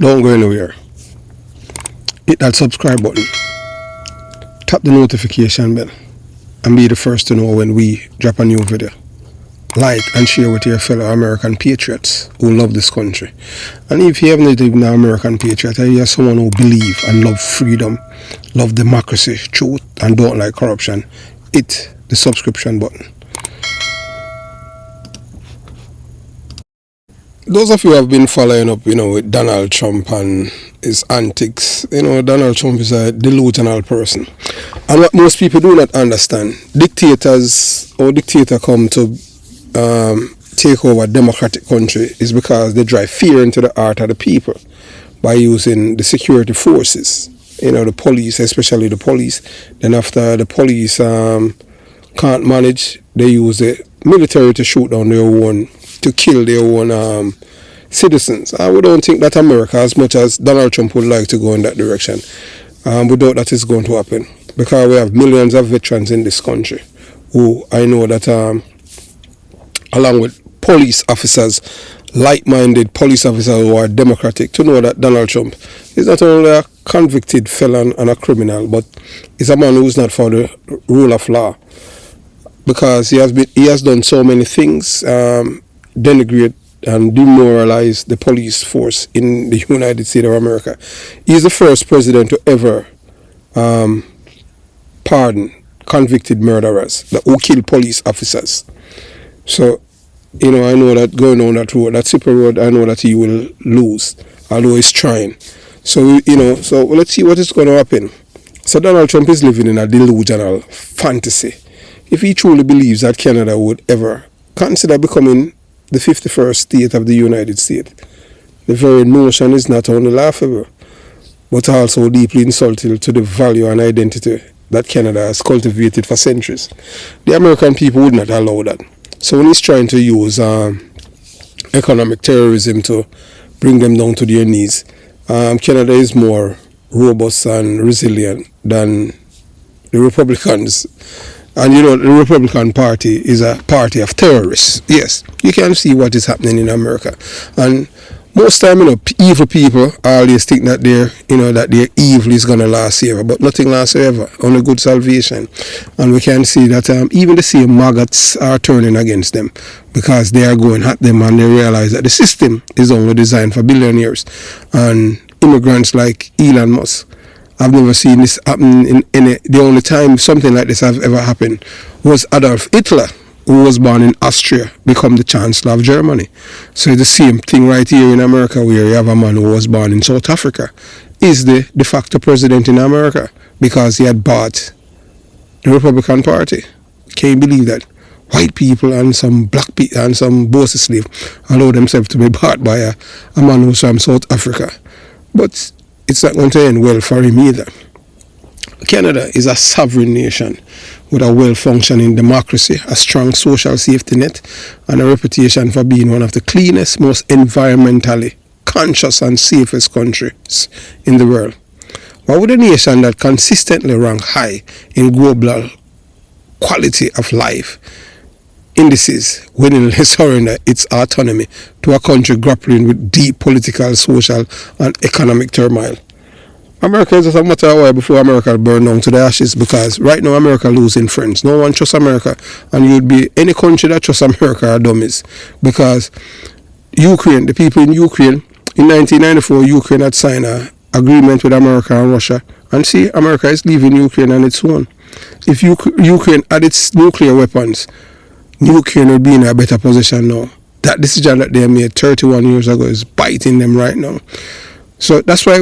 Don't go anywhere. Hit that subscribe button. Tap the notification bell and be the first to know when we drop a new video. Like and share with your fellow American patriots who love this country. And if you haven't even an American patriot, you're someone who believe and love freedom, love democracy, truth, and don't like corruption, hit the subscription button. Those of you who have been following up, with Donald Trump and his antics, Donald Trump is a delusional person. And what most people do not understand, dictator come to take over a democratic country is because they drive fear into the heart of the people by using the security forces, the police, especially the police. Then after the police can't manage, they use the military to shoot down their own, to kill their own citizens. And we don't think that America, as much as Donald Trump would like to go in that direction, we doubt that is going to happen, because we have millions of veterans in this country who I know that along with police officers, like-minded police officers who are democratic, to know that Donald Trump is not only a convicted felon and a criminal, but is a man who's not for the rule of law, because he has done so many things, denigrate and demoralize the police force in the United States of America. He's the first president to ever pardon convicted murderers who kill police officers. So, I know that going on that road, that super road, I know that he will lose, although he's trying. So, so let's see what is going to happen. So Donald Trump is living in a delusional fantasy. If he truly believes that Canada would ever consider becoming the 51st state of the United States, the very notion is not only laughable, but also deeply insulting to the value and identity that Canada has cultivated for centuries. The American people would not allow that. So when he's trying to use economic terrorism to bring them down to their knees, Canada is more robust and resilient than the Republicans. And the Republican Party is a party of terrorists. Yes, you can see what is happening in America. And most time, evil people always think that their evil is going to last forever, but nothing lasts forever, only good salvation. And we can see that even the same maggots are turning against them, because they are going at them and they realize that the system is only designed for billionaires and immigrants like Elon Musk. I've never seen this happen in any. The only time something like this have ever happened was Adolf Hitler, who was born in Austria, become the Chancellor of Germany. So it's the same thing right here in America, where you have a man who was born in South Africa, is the de facto president in America, because he had bought the Republican Party. Can you believe that? White people and some black people and some boss slave allow themselves to be bought by a man who's from South Africa. But it's not going to end well for him either. Canada is a sovereign nation with a well-functioning democracy, a strong social safety net, and a reputation for being one of the cleanest, most environmentally conscious and safest countries in the world. Why would a nation that consistently rank high in global quality of life indices willingly surrender its autonomy to a country grappling with deep political, social, and economic turmoil? America is just a matter of while before America burn down to the ashes, because right now America losing friends. No one trusts America, and you'd be any country that trusts America are dummies, because Ukraine, the people in Ukraine, in 1994, Ukraine had signed an agreement with America and Russia, and see, America is leaving Ukraine on its own. If Ukraine had its nuclear weapons, Ukraine would be in a better position now. That decision that they made 31 years ago is biting them right now. So that's why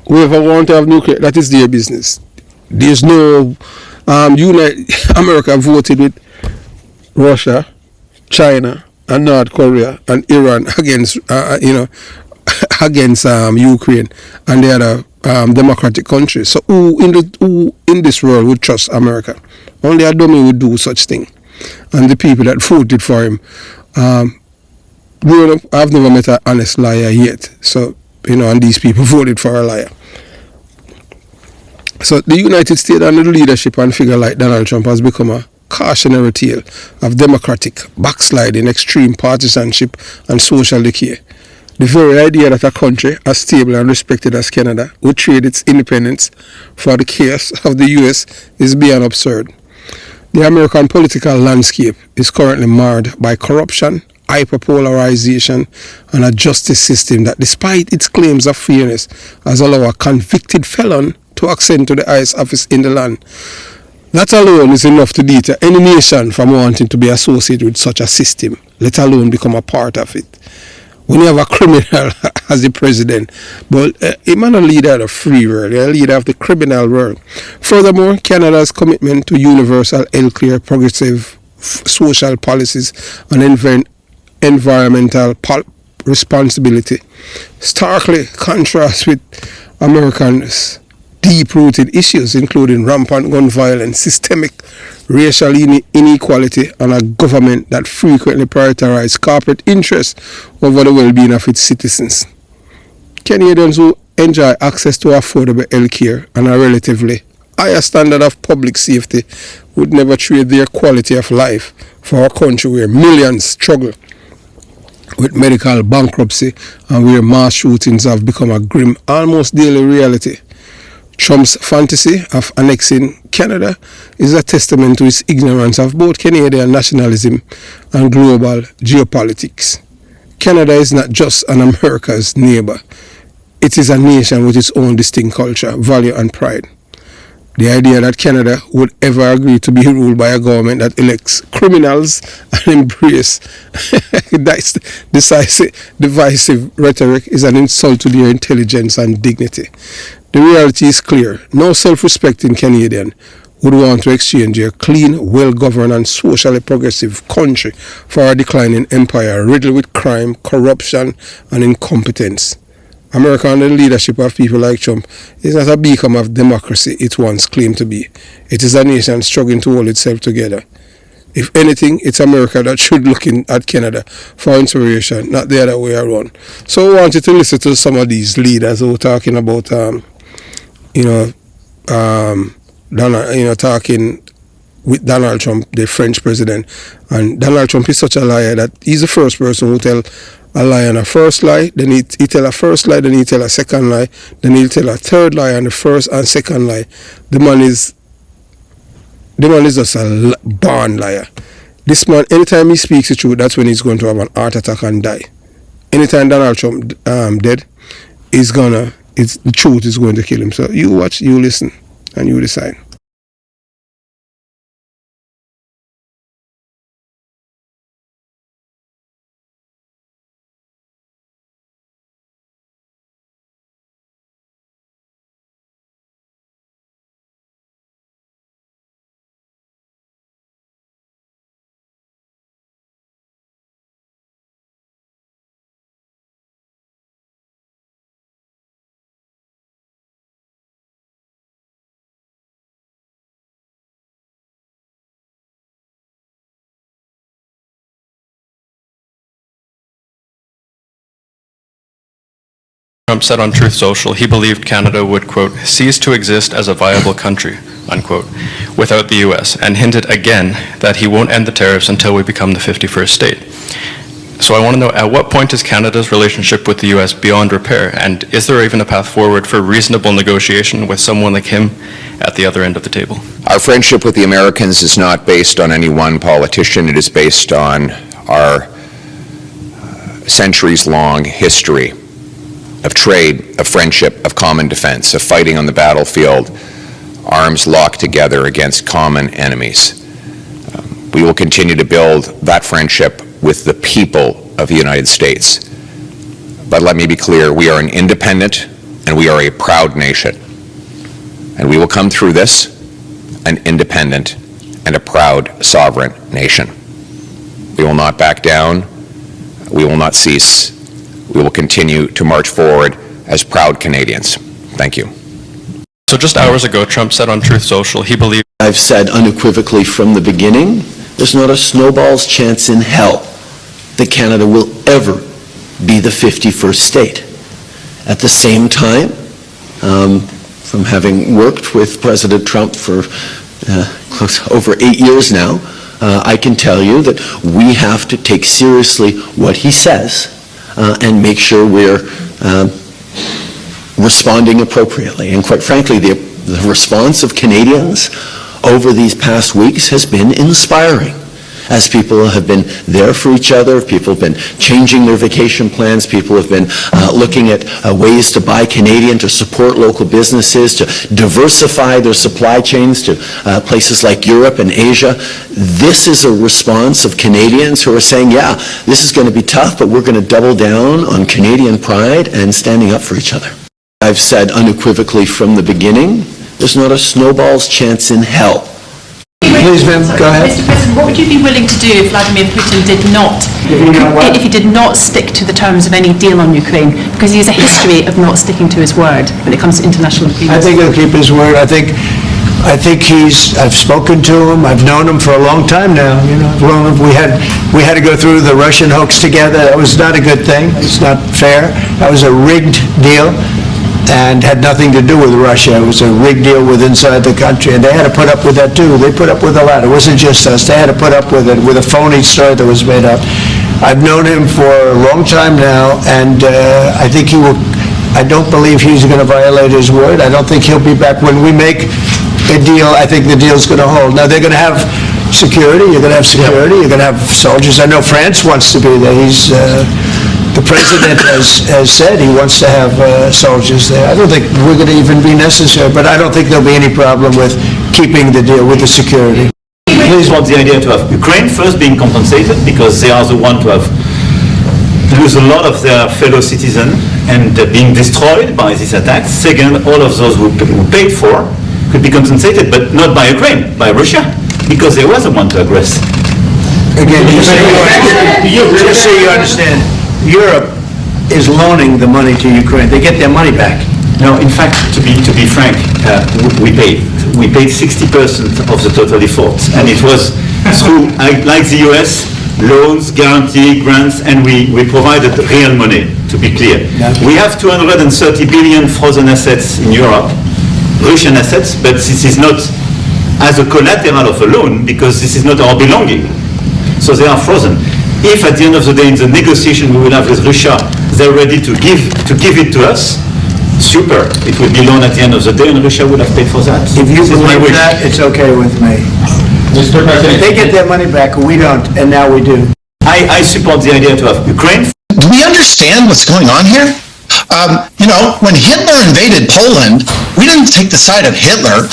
whoever want to have nuclear, that is their business. There's no America voted with Russia, China, and North Korea and Iran against against Ukraine and the other democratic countries. So who in this world would trust America? Only a dummy would do such thing. And the people that voted for him, I've never met an honest liar yet. So and these people voted for a liar. So the United States and the leadership and figure like Donald Trump has become a cautionary tale of democratic backsliding, extreme partisanship, and social decay. The very idea that a country as stable and respected as Canada would trade its independence for the chaos of the US is beyond absurd. The American political landscape is currently marred by corruption, hyperpolarization, and a justice system that, despite its claims of fairness, has allowed a convicted felon to ascend to the highest office in the land. That alone is enough to deter any nation from wanting to be associated with such a system, let alone become a part of it. When you have a criminal as the president, but he's not a leader of the free world, he's a leader of the criminal world. Furthermore, Canada's commitment to universal, healthcare, progressive social policies and environmental responsibility starkly contrasts with Americans' deep-rooted issues, including rampant gun violence, systemic racial inequality, and a government that frequently prioritizes corporate interests over the well-being of its citizens. Canadians who enjoy access to affordable health care and a relatively higher standard of public safety would never trade their quality of life for a country where millions struggle with medical bankruptcy and where mass shootings have become a grim, almost daily reality. Trump's fantasy of annexing Canada is a testament to his ignorance of both Canadian nationalism and global geopolitics. Canada is not just an America's neighbor. It is a nation with its own distinct culture, value, and pride. The idea that Canada would ever agree to be ruled by a government that elects criminals and embrace divisive rhetoric is an insult to their intelligence and dignity. The reality is clear. No self-respecting Canadian would want to exchange a clean, well-governed and socially progressive country for a declining empire riddled with crime, corruption and incompetence. America under the leadership of people like Trump is not a beacon of democracy it once claimed to be. It is a nation struggling to hold itself together. If anything, it's America that should look at Canada for inspiration, not the other way around. So I wanted to listen to some of these leaders who were talking about, talking with Donald Trump, the French president. And Donald Trump is such a liar that he's the first person who tell a lie on a first lie, then he tell a first lie, then he tell a second lie, then he'll tell a third lie on the first and second lie. The man is just a born liar. This man, anytime he speaks the truth, that's when he's going to have an heart attack and die. Anytime Donald Trump dead, the truth is going to kill him. So you watch, you listen, and you decide. Trump said on Truth Social he believed Canada would, quote, cease to exist as a viable country, unquote, without the U.S., and hinted again that he won't end the tariffs until we become the 51st state. So I want to know, at what point is Canada's relationship with the U.S. beyond repair, and is there even a path forward for reasonable negotiation with someone like him at the other end of the table? Our friendship with the Americans is not based on any one politician. It is based on our centuries-long history of trade, of friendship, of common defense, of fighting on the battlefield, arms locked together against common enemies. We will continue to build that friendship with the people of the United States. But let me be clear, we are an independent and we are a proud nation. And we will come through this an independent and a proud sovereign nation. We will not back down. We will not cease. We will continue to march forward as proud Canadians. Thank you. So just hours ago, Trump said on Truth Social he believed... I've said unequivocally from the beginning, there's not a snowball's chance in hell that Canada will ever be the 51st state. At the same time, from having worked with President Trump for over 8 years now, I can tell you that we have to take seriously what he says and make sure we're responding appropriately. And quite frankly, the response of Canadians over these past weeks has been inspiring, as people have been there for each other, people have been changing their vacation plans, people have been looking at ways to buy Canadian, to support local businesses, to diversify their supply chains to places like Europe and Asia. This is a response of Canadians who are saying, yeah, this is going to be tough, but we're going to double down on Canadian pride and standing up for each other. I've said unequivocally from the beginning, there's not a snowball's chance in hell. Please, ma'am, go ahead. Mr. President, what would you be willing to do if Vladimir Putin did not, if he did not stick to the terms of any deal on Ukraine? Because he has a history of not sticking to his word when it comes to international agreements. I think he'll keep his word. I think I've spoken to him. I've known him for a long time now. You know, I've known him. We had to go through the Russian hoax together. That was not a good thing. It's not fair. That was a rigged deal and had nothing to do with Russia. It was a rigged deal with inside the country, and they had to put up with that too. They put up with a lot. It wasn't just us. They had to put up with it, with a phony story that was made up. I've known him for a long time now, and I think he will. I don't believe he's going to violate his word. I don't think he'll be back. When we make a deal, I think the deal's going to hold. Now, they're going to have security. You're going to have security. You're going to have soldiers. I know France wants to be there. The president has said he wants to have soldiers there. I don't think we're going to even be necessary, but I don't think there'll be any problem with keeping the deal, with the security. Please want the idea to have Ukraine first being compensated because they are the one to have lose a lot of their fellow citizens and being destroyed by these attacks. Second, all of those who paid for could be compensated, but not by Ukraine, by Russia, because they were the one to aggress. Again, just so you understand, Europe is loaning the money to Ukraine. They get their money back. No, in fact, to be frank, we paid 60% of the total efforts, and it was through, like the US, loans, guarantee, grants, and we provided real money, to be clear. We have 230 billion frozen assets in Europe, Russian assets, but this is not as a collateral of a loan, because this is not our belonging. So they are frozen. If at the end of the day in the negotiation we will have with Russia, they're ready to give it to us, super. It will be loan at the end of the day and Russia would have paid for that. If you believe that, it's okay with me. Mr. President, They get their money back, we don't, and now we do. I support the idea to have Ukraine. Do we understand what's going on here? When Hitler invaded Poland, we didn't take the side of Hitler.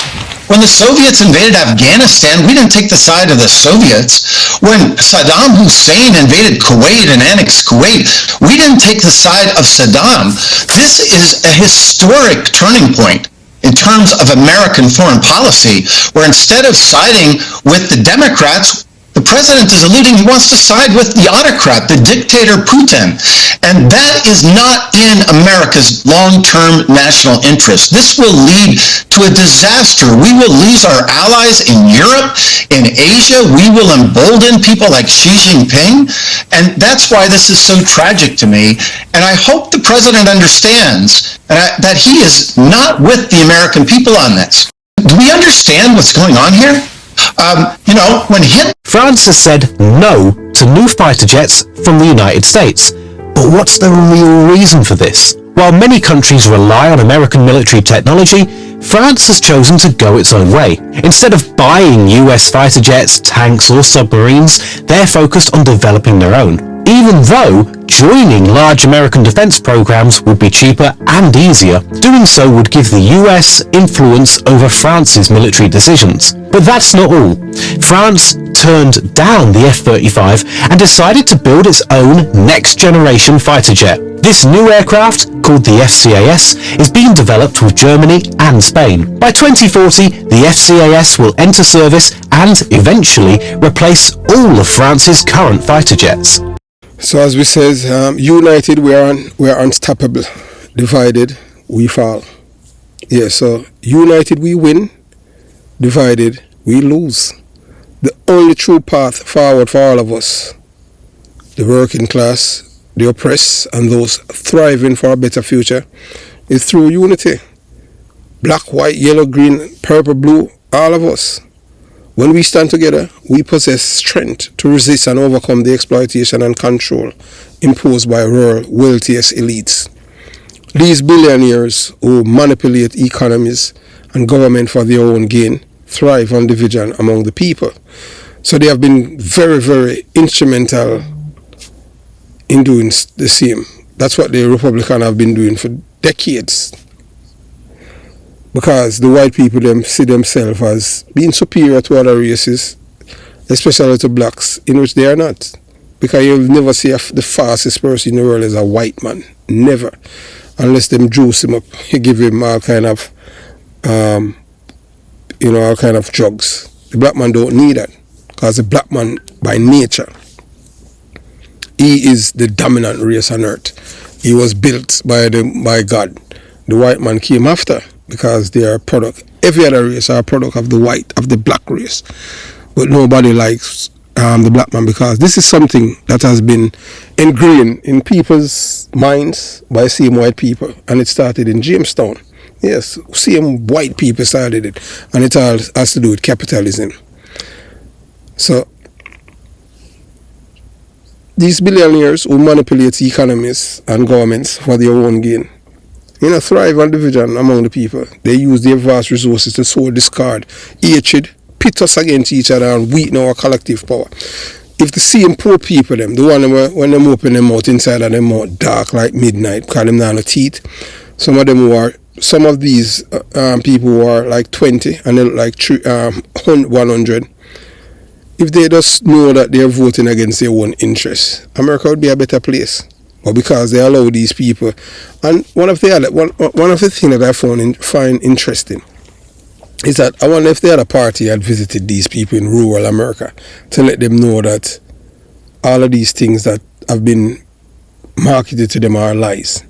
When the Soviets invaded Afghanistan, we didn't take the side of the Soviets. When Saddam Hussein invaded Kuwait and annexed Kuwait, we didn't take the side of Saddam. This is a historic turning point in terms of American foreign policy, where instead of siding with the Democrats, the president is alluding he wants to side with the autocrat, the dictator Putin. And that is not in America's long-term national interest. This will lead to a disaster. We will lose our allies in Europe, in Asia. We will embolden people like Xi Jinping. And that's why this is so tragic to me. And I hope the president understands that he is not with the American people on this. Do we understand what's going on here? France has said no to new fighter jets from the United States. But what's the real reason for this? While many countries rely on American military technology, France has chosen to go its own way. Instead of buying US fighter jets, tanks or submarines, they're focused on developing their own. Even though joining large American defense programs would be cheaper and easier, doing so would give the US influence over France's military decisions. But that's not all. France turned down the F-35 and decided to build its own next-generation fighter jet. This new aircraft, called the FCAS, is being developed with Germany and Spain. By 2040, the FCAS will enter service and eventually replace all of France's current fighter jets. So as we says, united we are unstoppable. Divided we fall. Yeah, so united we win. Divided we lose. The only true path forward for all of us, the working class, the oppressed, and those thriving for a better future, is through unity. Black, white, yellow, green, purple, blue, all of us. When we stand together, we possess strength to resist and overcome the exploitation and control imposed by rural wealthiest elites. These billionaires who manipulate economies and government for their own gain thrive on division among the people. So they have been very, very instrumental in doing the same. That's what the Republicans have been doing for decades. Because the white people them see themselves as being superior to other races, especially to blacks, in which they are not. Because you'll never see the fastest person in the world as a white man. Never. Unless them juice him up, you give him all kind of all kind of drugs. The black man don't need that. Because the black man, by nature, he is the dominant race on earth. He was built by God. The white man came after, because they are a product. Every other race are a product of the black race. But nobody likes the black man, because this is something that has been ingrained in people's minds by same white people, and it started in Jamestown. Yes, same white people started it, and it all has to do with capitalism. So these billionaires who manipulate economies and governments for their own gain, thrive on division among the people. They use their vast resources to sow discord, hatred, pit us against each other, and weaken our collective power. If the same poor people, them, the one when them open them mouth inside of them mouth dark like midnight, because them not no teeth. Some of these people who are like 20 and they look like 100. If they just know that they are voting against their own interests, America would be a better place. But because they allow these people, and one of the things that I find interesting is that I wonder if the other party had visited these people in rural America to let them know that all of these things that have been marketed to them are lies,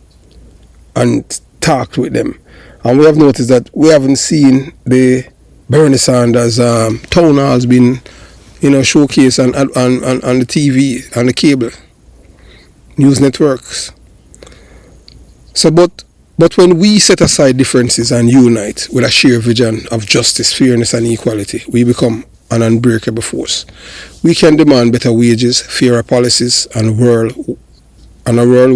and talked with them. And we have noticed that we haven't seen the Bernie Sanders town halls been showcased on the TV, on the cable news networks. So, but when we set aside differences and unite with a shared vision of justice, fairness, and equality, we become an unbreakable force. We can demand better wages, fairer policies, and a world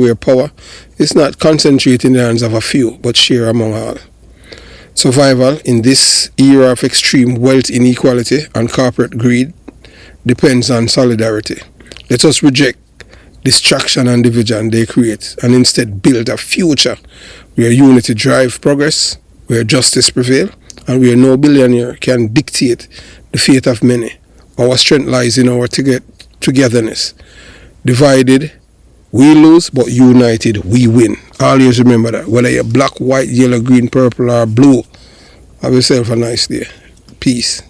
where power is not concentrated in the hands of a few, but shared among all. Survival in this era of extreme wealth inequality and corporate greed depends on solidarity. Let us reject distraction and division they create, and instead build a future where unity drive progress, where justice prevail, and where no billionaire can dictate the fate of many. Our strength lies in our togetherness. Divided, we lose, but united, we win. Always remember that. Whether you're black, white, yellow, green, purple, or blue, have yourself a nice day. Peace.